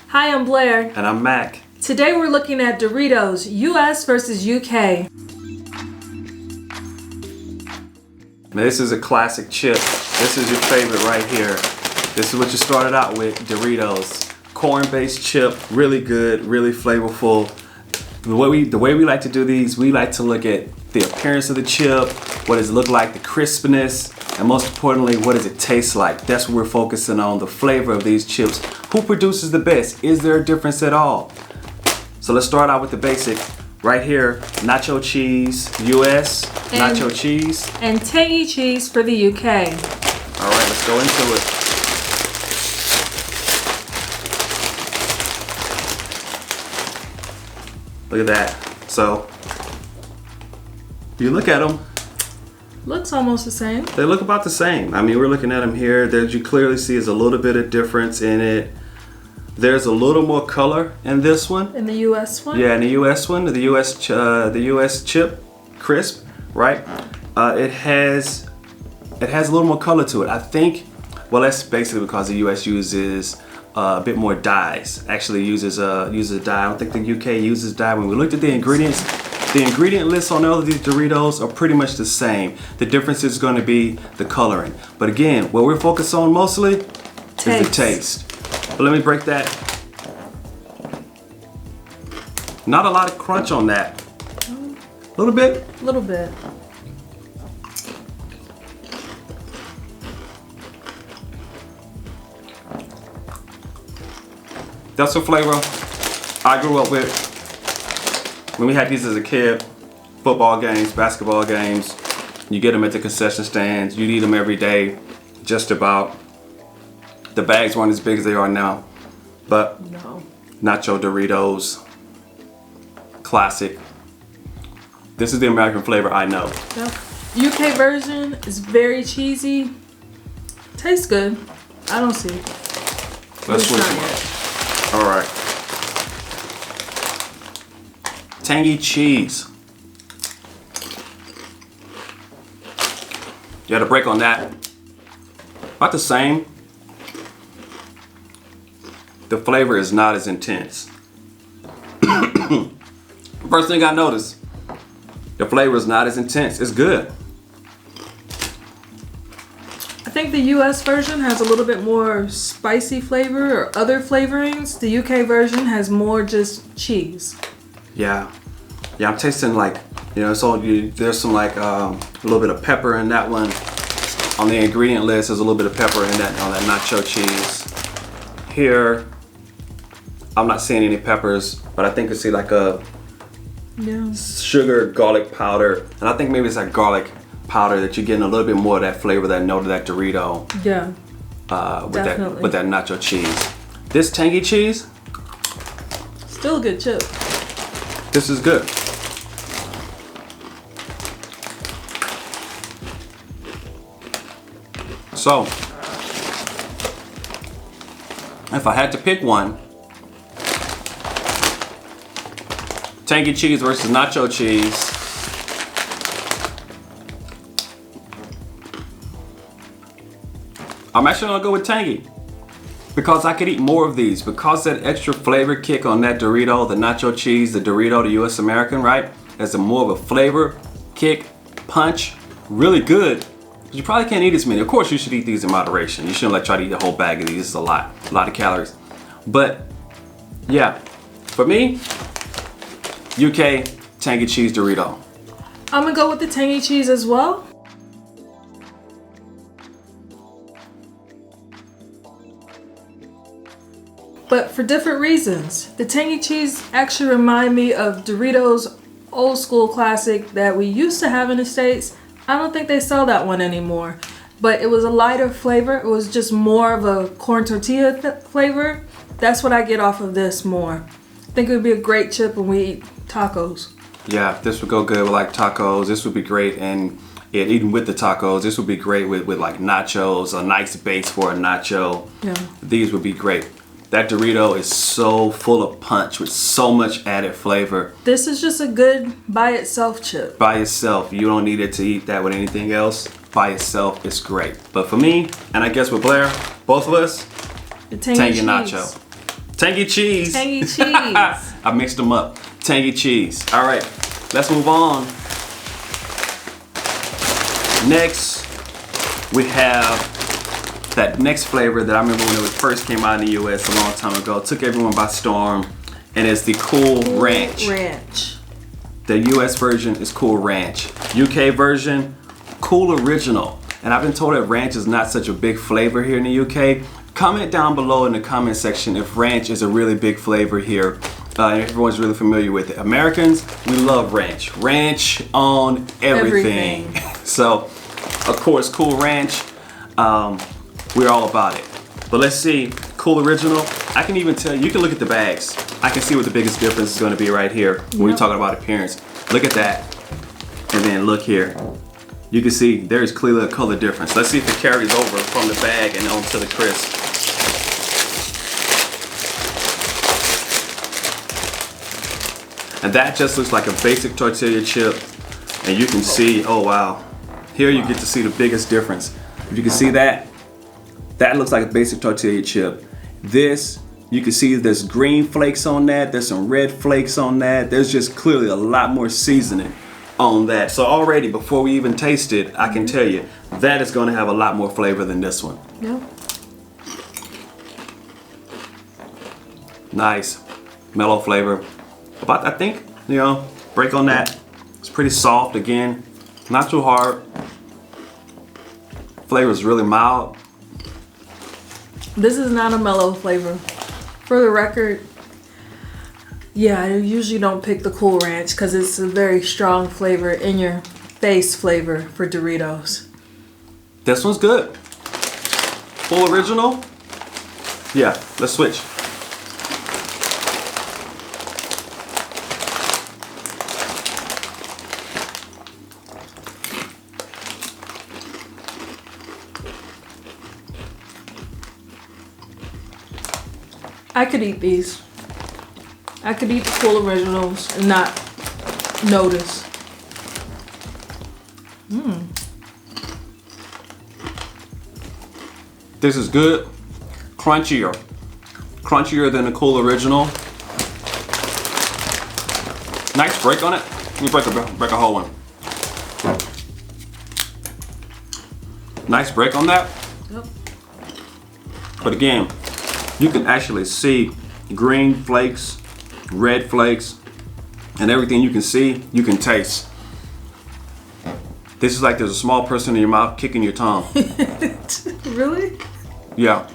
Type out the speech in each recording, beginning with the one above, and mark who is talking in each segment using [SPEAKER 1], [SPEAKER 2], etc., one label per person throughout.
[SPEAKER 1] Hi, I'm Blair.
[SPEAKER 2] And I'm Mac.
[SPEAKER 1] Today we're looking at Doritos, US versus UK.
[SPEAKER 2] Now, this is a classic chip. This is your favorite right here. This is what you started out with, Doritos. Corn-based chip, really good, really flavorful. The way we like to do these, we like to look at the appearance of the chip, what does it look like, the crispiness, and most importantly, what does it taste like? That's what we're focusing on, the flavor of these chips. Who produces the best? Is there a difference at all? So let's start out with the basic. Right here, Nacho Cheese, US, Nacho Cheese.
[SPEAKER 1] And Tangy Cheese for the UK.
[SPEAKER 2] All right, let's go into it. Look at that. So, you look at them.
[SPEAKER 1] Looks almost the same.
[SPEAKER 2] They look about the same. I mean, we're looking at them here. That you clearly see is a little bit of difference in it. There's a little more color in this one.
[SPEAKER 1] In the US one?
[SPEAKER 2] Yeah, in the US one, the US chip crisp, right? It has a little more color to it. I think, well, that's basically because the US uses a bit more dyes. Actually uses a dye. I don't think the UK uses dye. When we looked at the ingredients, the ingredient lists on all of these Doritos are pretty much the same. The difference is going to be the coloring. But again, what we're focused on mostly is the taste. But let me break that. Not a lot of crunch on that. A little bit.
[SPEAKER 1] A little bit.
[SPEAKER 2] That's a flavor I grew up with. When we had these as a kid, football games, basketball games, you get them at the concession stands. You'd eat them every day, just about. The bags weren't as big as they are now, but
[SPEAKER 1] no. Nacho
[SPEAKER 2] Doritos, classic. This is the American flavor I know.
[SPEAKER 1] Yep. UK version is very cheesy. Tastes good. I don't see.
[SPEAKER 2] Let's switch them up. All right. Tangy cheese. You had a break on that. About the same. The flavor is not as intense. First thing I noticed, the flavor is not as intense. It's good.
[SPEAKER 1] I think the US version has a little bit more spicy flavor or other flavorings. The UK version has more just cheese.
[SPEAKER 2] Yeah, I'm tasting like, so there's some like a little bit of pepper in that one. On the ingredient list, there's a little bit of pepper in that on that nacho cheese. Here, I'm not seeing any peppers, but I think I see like a sugar garlic powder, and I think maybe it's like garlic powder that you're getting a little bit more of that flavor, that note of that Dorito.
[SPEAKER 1] Yeah.
[SPEAKER 2] With that nacho cheese. This tangy cheese,
[SPEAKER 1] still a good chip.
[SPEAKER 2] This is good. So, if I had to pick one, tangy cheese versus nacho cheese, I'm actually gonna go with tangy because I could eat more of these. Because that extra flavor kick on that Dorito, the nacho cheese, the Dorito, the US American, right? There's more of a flavor kick, punch, really good. You probably can't eat as many. Of course, you should eat these in moderation. You shouldn't try to eat a whole bag of these. It's a lot of calories. But yeah, for me, UK tangy cheese Dorito.
[SPEAKER 1] I'm gonna go with the tangy cheese as well. But for different reasons. The tangy cheese actually remind me of Doritos old school classic that we used to have in the States. I don't think they sell that one anymore. But it was a lighter flavor. It was just more of a corn tortilla flavor. That's what I get off of this more. I think it would be a great chip when we eat tacos.
[SPEAKER 2] Yeah, this would go good with like tacos. This would be great, and yeah, even with the tacos, this would be great with like nachos, a nice base for a nacho. Yeah. These would be great. That Dorito is so full of punch with so much added flavor.
[SPEAKER 1] This is just a good by itself chip.
[SPEAKER 2] By itself, you don't need it to eat that with anything else. By itself, it's great. But for me, and I guess with Blair, both of us,
[SPEAKER 1] the tangy
[SPEAKER 2] nacho. Tangy cheese.
[SPEAKER 1] Tangy cheese.
[SPEAKER 2] I mixed them up. Tangy cheese. All right, let's move on. Next, we have that next flavor that I remember when it first came out in the US a long time ago. It took everyone by storm, and it's the Cool Ranch. The US version is Cool Ranch. UK version, Cool Original. And I've been told that ranch is not such a big flavor here in the UK. Comment down below in the comment section if ranch is a really big flavor here. And everyone's really familiar with it. Americans, we love ranch. Ranch on everything. So, of course, Cool Ranch, we're all about it. But let's see, Cool Original. I can even tell you can look at the bags. I can see what the biggest difference is going to be right here when we're talking about appearance. Look at that. And then look here. You can see there's clearly a color difference. Let's see if it carries over from the bag and onto the crisp. And that just looks like a basic tortilla chip. And you can see, oh wow. Here you get to see the biggest difference. If you can see that, that looks like a basic tortilla chip. This, you can see there's green flakes on that. There's some red flakes on that. There's just clearly a lot more seasoning on that. So already, before we even taste it, I can tell you that is going to have a lot more flavor than this one.
[SPEAKER 1] Yeah.
[SPEAKER 2] Nice, mellow flavor. About, I think, you know, break on that. It's pretty soft again, not too hard. Flavor is really mild.
[SPEAKER 1] This is not a mellow flavor. For the record, yeah, I usually don't pick the Cool Ranch because it's a very strong flavor, in your face flavor for Doritos.
[SPEAKER 2] This one's good. Full Original. Yeah, let's switch.
[SPEAKER 1] I could eat these. I could eat the Cool Originals and not notice.
[SPEAKER 2] This is good. Crunchier. Crunchier than the Cool Original. Nice break on it. Let me break a whole one. Nice break on that.
[SPEAKER 1] Yep.
[SPEAKER 2] But again, you can actually see green flakes, red flakes, and everything you can see, you can taste. This is like there's a small person in your mouth kicking your tongue.
[SPEAKER 1] Really?
[SPEAKER 2] Yeah.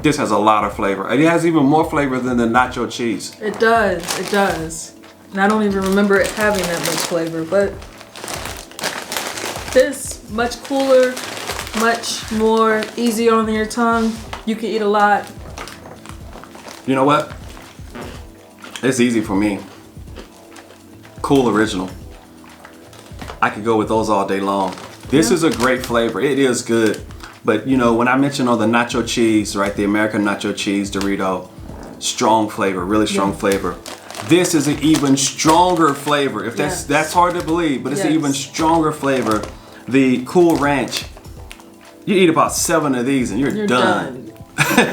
[SPEAKER 2] This has a lot of flavor. It has even more flavor than the Nacho Cheese.
[SPEAKER 1] It does. It does. And I don't even remember it having that much flavor, but this, much cooler, much more easy on your tongue. You can eat a lot.
[SPEAKER 2] You know what? It's easy for me. Cool Original. I could go with those all day long. This is a great flavor. It is good. But you know, when I mentioned on the Nacho Cheese, right, the American Nacho Cheese Dorito, strong flavor, really strong flavor. This is an even stronger flavor. If that's hard to believe, but it's an even stronger flavor. The Cool Ranch. You eat about 7 of these and you're done.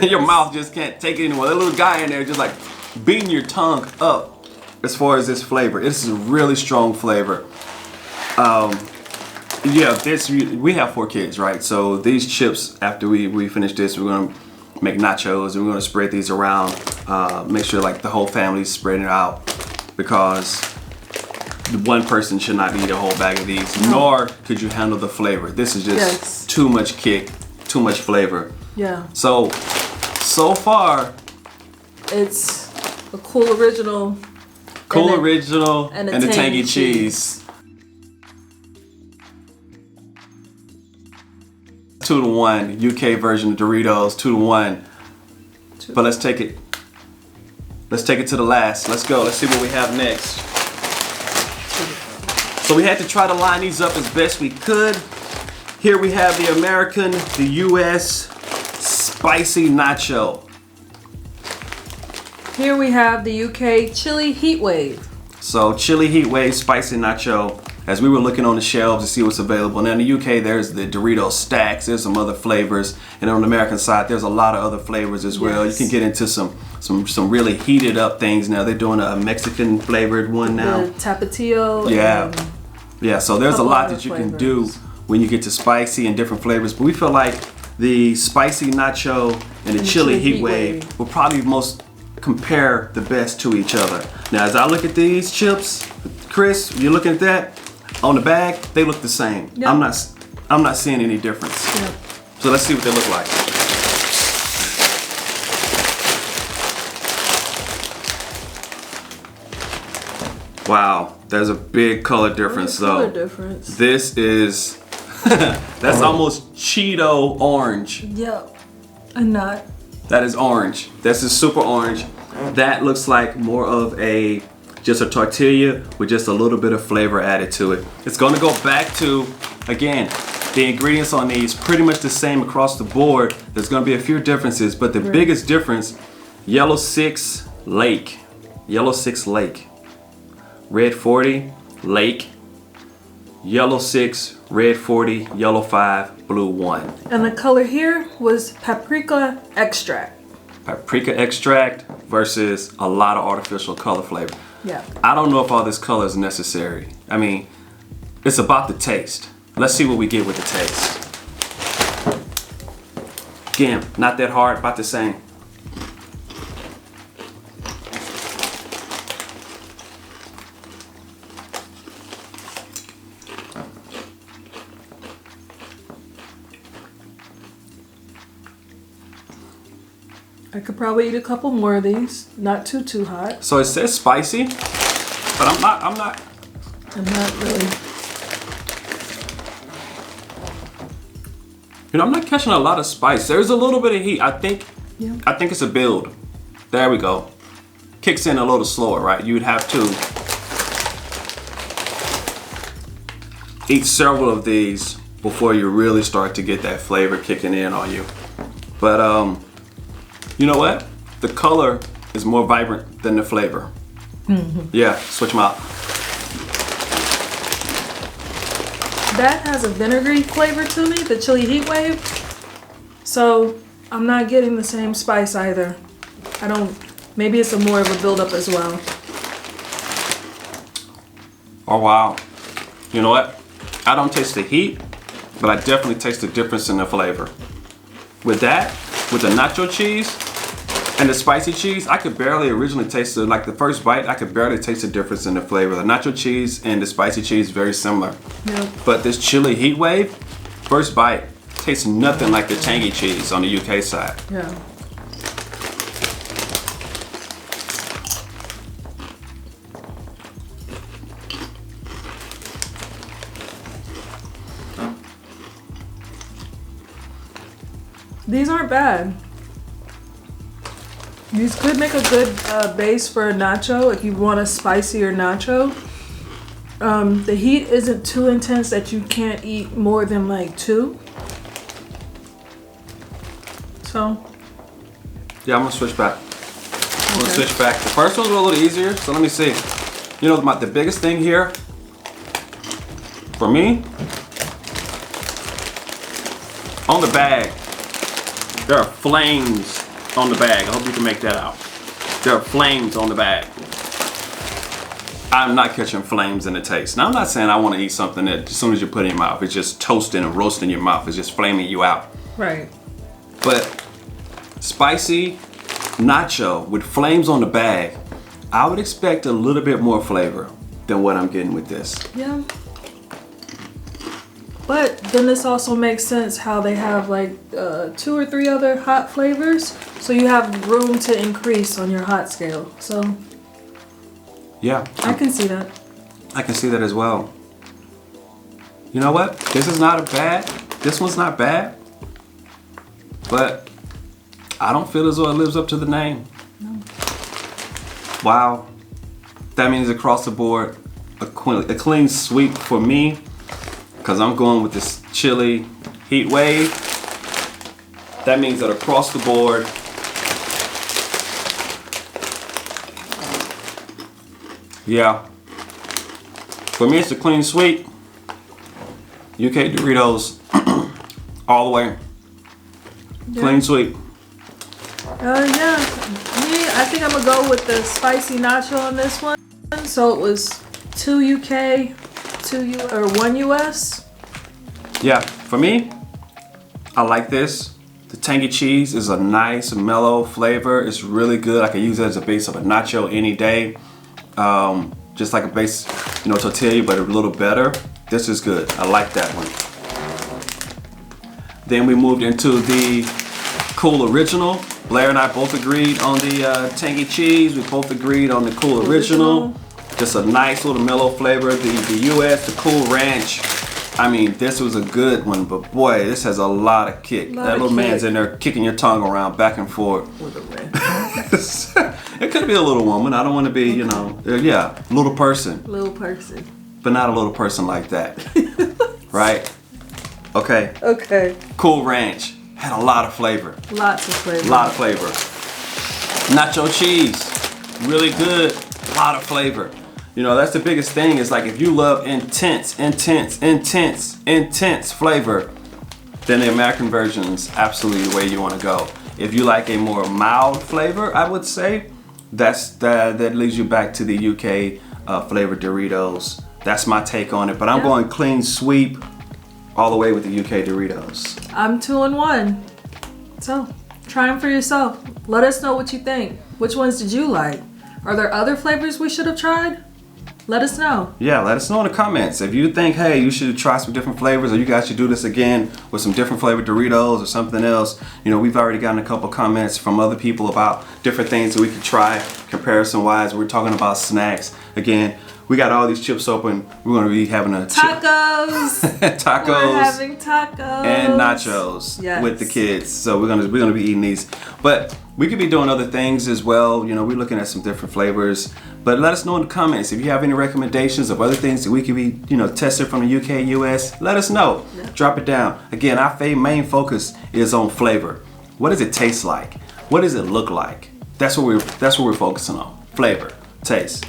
[SPEAKER 2] Your mouth just can't take it anymore. That little guy in there just like beating your tongue up as far as this flavor. This is a really strong flavor. Yeah, we have 4 kids, right? So these chips, after we finish this, we're gonna make nachos and we're gonna spread these around. Make sure like the whole family's spreading it out, because one person should not eat a whole bag of these, nor could you handle the flavor. This is just too much kick, too much flavor.
[SPEAKER 1] Yeah.
[SPEAKER 2] So far,
[SPEAKER 1] it's a Cool Original.
[SPEAKER 2] Cool Original and the Tangy cheese. 2-to-1 UK version of Doritos, 2-to-1. But let's take it to the last. Let's go. Let's see what we have next. So we had to try to line these up as best we could. Here we have the American, the US spicy nacho.
[SPEAKER 1] Here we have the UK chili heat wave.
[SPEAKER 2] So chili heat wave spicy nacho. as we were looking on the shelves to see what's available. Now in the UK, there's the Doritos stacks. There's some other flavors, and on the American side, there's a lot of other flavors as well.
[SPEAKER 1] Yes.
[SPEAKER 2] You can get into some really heated up things now. They're doing a Mexican flavored one now.
[SPEAKER 1] The Tapatio.
[SPEAKER 2] Yeah,
[SPEAKER 1] and
[SPEAKER 2] yeah. So there's a
[SPEAKER 1] couple
[SPEAKER 2] lot
[SPEAKER 1] other
[SPEAKER 2] that you can
[SPEAKER 1] flavors.
[SPEAKER 2] do when you get to spicy and different flavors. But we feel like the spicy nacho and the chili heat wave will probably most compare the best to each other. Now, as I look at these chips, Chris, you're looking at that on the bag, they look the same.
[SPEAKER 1] Yep.
[SPEAKER 2] I'm not seeing any difference.
[SPEAKER 1] Yep.
[SPEAKER 2] So let's see what they look like. Wow, there's a big color difference though.
[SPEAKER 1] Color difference.
[SPEAKER 2] This is that's almost Cheeto orange.
[SPEAKER 1] Yep. And not.
[SPEAKER 2] That is orange. This is super orange. That looks like more of just a tortilla with just a little bit of flavor added to it. It's gonna go back to, again, the ingredients on these pretty much the same across the board. There's gonna be a few differences, but the biggest difference, Yellow 6 Lake. Yellow 6 Lake. Red 40 Lake. Yellow 6, red 40, yellow 5, blue 1.
[SPEAKER 1] And the color here was paprika extract.
[SPEAKER 2] Paprika extract versus a lot of artificial color flavor.
[SPEAKER 1] Yeah.
[SPEAKER 2] I don't know if all this color is necessary. I mean, it's about the taste. Let's see what we get with the taste. Again, not that hard, about the same.
[SPEAKER 1] I could probably eat a couple more of these. Not too hot.
[SPEAKER 2] So it says spicy, but I'm not
[SPEAKER 1] I'm not really.
[SPEAKER 2] I'm not catching a lot of spice. There's a little bit of heat. I think
[SPEAKER 1] Yeah.
[SPEAKER 2] it's a build. There we go. Kicks in a little slower, right? You would have to eat several of these before you really start to get that flavor kicking in on you. But you know what? The color is more vibrant than the flavor. Yeah, switch them out.
[SPEAKER 1] That has a vinegary flavor to me, the chili heat wave. So I'm not getting the same spice either. Maybe it's more of a buildup as well.
[SPEAKER 2] Oh wow. You know what? I don't taste the heat, but I definitely taste the difference in the flavor. With that, with the nacho cheese and the spicy cheese, I could barely originally taste it. Like the first bite, I could barely taste the difference in the flavor. The nacho cheese and the spicy cheese, very similar.
[SPEAKER 1] Yep.
[SPEAKER 2] But this chili heat wave, first bite, tastes nothing like the tangy cheese on the UK side.
[SPEAKER 1] Yeah. These aren't bad. These could make a good base for a nacho if you want a spicier nacho. The heat isn't too intense that you can't eat more than like 2. So.
[SPEAKER 2] Yeah, I'm gonna switch back. I'm gonna switch back. The first one's a little easier, so let me see. You know, the biggest thing here, for me, on the bag, there are flames on the bag. I hope you can make that out. There are flames on the bag. I'm not catching flames in the taste. Now, I'm not saying I want to eat something that as soon as you put it in your mouth, it's just toasting and roasting your mouth. It's just flaming you out.
[SPEAKER 1] Right.
[SPEAKER 2] But spicy nacho with flames on the bag, I would expect a little bit more flavor than what I'm getting with this.
[SPEAKER 1] Yeah. But then this also makes sense how they have like 2 or 3 other hot flavors. So you have room to increase on your hot scale. So
[SPEAKER 2] Yeah.
[SPEAKER 1] I can see that.
[SPEAKER 2] I can see that as well. You know what? This one's not bad. But I don't feel as though it lives up to the name.
[SPEAKER 1] No.
[SPEAKER 2] Wow. That means across the board, a clean sweep for me. Because I'm going with this chili heat wave. That means that across the board, yeah, For me, it's the clean sweet. UK Doritos, all the way.
[SPEAKER 1] Yeah.
[SPEAKER 2] Clean sweet.
[SPEAKER 1] Yeah. Me, I think I'm gonna go with the spicy nacho on this one. So it was 2 UK, 1 US.
[SPEAKER 2] Yeah, for me, I like this. The tangy cheese is a nice, mellow flavor. It's really good. I can use it as a base of a nacho any day. Just like a base, tortilla, but a little better. This is good. I like that one. Then we moved into the Cool Original. Blair and I both agreed on the tangy cheese. We both agreed on the Cool Original. Just a nice little mellow flavor. The US, the Cool Ranch. I mean, this was a good one, but boy, this has a lot of kick. That little man's in there kicking your tongue around back and forth. It could be a little woman. I don't want to be, yeah, little person.
[SPEAKER 1] Little person.
[SPEAKER 2] But not a little person like that. Right? Okay.
[SPEAKER 1] Okay.
[SPEAKER 2] Cool Ranch. Had a lot of flavor.
[SPEAKER 1] Lots of flavor.
[SPEAKER 2] A lot of flavor. Nacho Cheese. Really good. A lot of flavor. That's the biggest thing is like if you love intense flavor, then the American version is absolutely the way you want to go. If you like a more mild flavor, I would say, that leads you back to the UK flavored Doritos. That's my take on it. But I'm going clean sweep all the way with the UK Doritos.
[SPEAKER 1] I'm 2-1. So try them for yourself. Let us know what you think. Which ones did you like? Are there other flavors we should have tried? Let us know. Yeah,
[SPEAKER 2] let us know in the comments. If you think, hey, you should try some different flavors, or you guys should do this again with some different flavored Doritos or something else. We've already gotten a couple comments from other people about different things that we could try comparison-wise. We're talking about snacks. Again, we got all these chips open. We're going to be having a
[SPEAKER 1] tacos.
[SPEAKER 2] Tacos.
[SPEAKER 1] We're having tacos.
[SPEAKER 2] And nachos with the kids. So we're gonna be eating these. But we could be doing other things as well. We're looking at some different flavors. But let us know in the comments if you have any recommendations of other things that we could be, tested from the UK, US. Let us know. Yeah. Drop it down. Again, our main focus is on flavor. What does it taste like? What does it look like? That's what we're focusing on. Flavor, taste.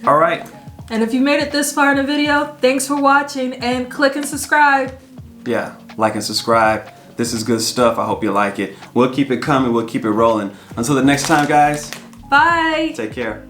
[SPEAKER 2] All right.
[SPEAKER 1] And if you made it this far in the video, thanks for watching and click and subscribe.
[SPEAKER 2] Yeah, like and subscribe. This is good stuff. I hope you like it. We'll keep it coming. We'll keep it rolling. Until the next time, guys.
[SPEAKER 1] Bye.
[SPEAKER 2] Take care.